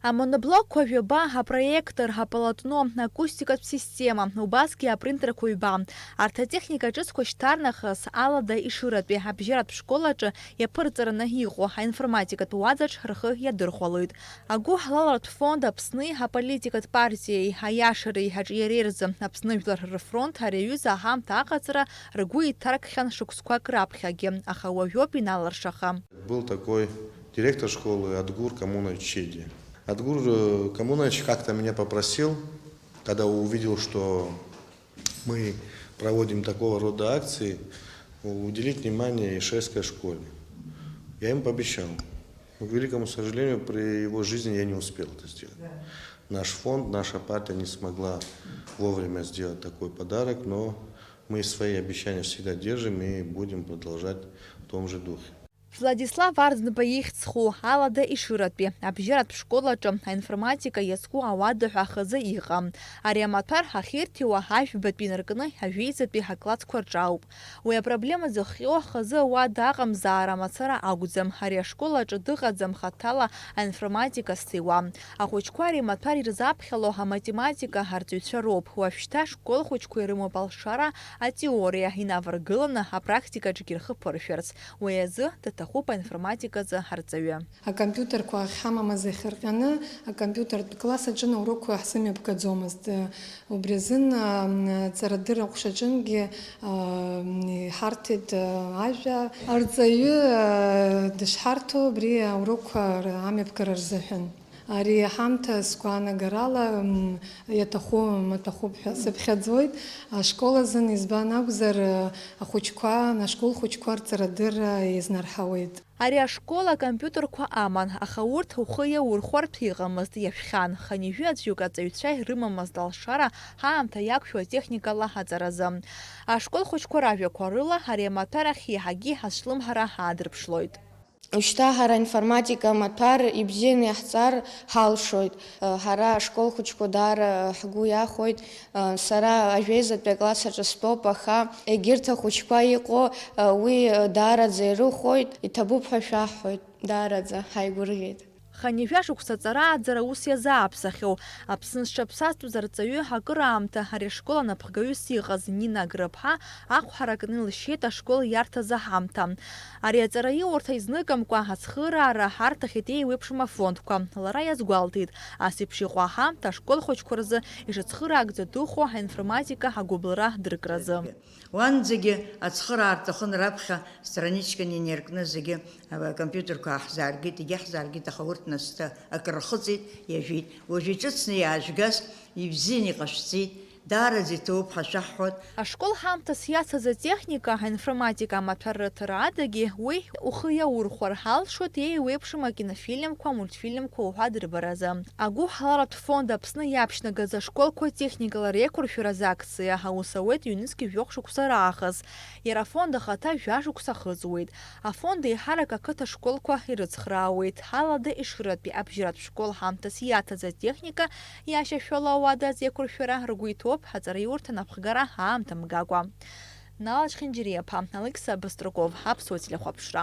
Моноблок ковьба, проектор, полотно, акустика система, убаски, принтер ковьба. Артотехника just кочтарных с алада и ширатби, обжират в школаче, я пырцер на гиху, а информатика туазач рхы я дырхолует. Агу халалат фонда псны, политика партии, а яшери, хаджиерерз, псны фронт, ревюза, хам такацера, ргуи таркхан шуксква крапхаги, а хауавёпи наларшаха. Был такой директор школы Адгур Камунович Чеди. Адгур Камунович как-то меня попросил, когда увидел, что мы проводим такого рода акции, уделить внимание Ишевской школе. Я ему пообещал. Но, к великому сожалению, при его жизни я не успел это сделать. Наш фонд, наша партия не смогла вовремя сделать такой подарок, но мы свои обещания всегда держим и будем продолжать в том же духе. Владислав Арзнбаих цху, алада и ширатби. Обжират в школаче, а информатика яску авада хахаза иха. Ариаматар хахирти уахайф бетбинаркны, авейзатби хаклад скварчауб. Уя проблема захио хаза уадагам за арамацара агудзам. Ария школаче дыгадзам хатала, а информатика стыва. А хочкуари матари разапхало, а математика хартюча роб. Уафшта школ хочкуи рымо балшара, а теория и наваргылана, а практика джигирхы порферц. Уязы Хопа информатика за харцеве. А компьютер ко хама захаркана, а компьютер класса джина уроку хсами бкадзомаст. Обрезин царадыр окшаджинги хартид ажа арцаю дешхарту бри уроку ами бкарзахин. Ари хамта скуана гарала ятаху сабхадзоид школа зан избана гузар хочква на школ хочквар царадыр изнархауид. Ария школа компьютер ко аман, а хаурт ухая урхвар пигамаст яфхан, ханижуат югацаюцай рымамаст далшара, хаамта якшуа техника лахазаразам. А школ хочквараве корыла, ария матара хихаги хашлым хара хадрпшлойд. Ушта хара информатика матар ибзин яхцар халшойд. Хара школ хучкодар хгуя хойд. Сара ажвезат бегласа частопа ха. Эгирта хучква ико уи дарадзе рухойд. И табуб хаша хойд. Дарадзе хайгургейд. Ханижуаш уксацара адзара ус иазааԥсахьоу, Аԥсны зҿаԥсазтәыз арҵаҩы акыр аамҭа ари ашкол анапхгаҩыс иҟаз Нина Грыԥҳа ахәҳара кны илшьеит ашкол иарҭаз аҳамҭа. Ари аҵараиурҭа изныкымкәа ацхыраара ҳарҭахьеит еиуеиԥшым афондқәа. Лара иазгәалҭеит, ас еиԥш иҟоу аҳамҭа ашкол хәыҷқәа рзы ишыцхыраагӡа дыхәо аинформатика агәыблра дыркразы. Уанӡагьы ацхыраарҭахын раԥхьа страничкан инаркны зегьы компьютерқәа ҳзааргеит, егьаҳзааргеит, аха урҭ насҭа акрырхыҵит, иажәит. Уажә иҿыцны иаажәгаз ибзиан иҟашәҵеит. Ашкол ҳамҭас иацыз атехника, аинформатика амаҭәарраҭара адагьы уи ухы иаурхәар ҳалшоит еиуеиԥшым акинофильмқәа, мультфильмқәа уҳәа дырбаразы. Агәы ҳаларатә фонд Аԥсны иаԥшьнагаз ашколқәа техникала реиқәыршәараз акциа аус ауеит ҩнызқьи жәохә шықәса раахыс. Иара афонд ахаҭа жәа-шықәса хыҵуеит. Афонд еиҳарак ақыҭа школқәа ирыцхраауеит. Ҳалада Ишыратәи абжьаратә школ ҳамҭас иаҭаз атехника иашьашәала ауада азеиқәыршәара ргәы иҭоуп ҳаҵараиурҭа напхгара аамҭа мгакәа. Налаџь Хинџьириаԥа, Алықьса Баструков, Аԥсуа телехәаԥшра.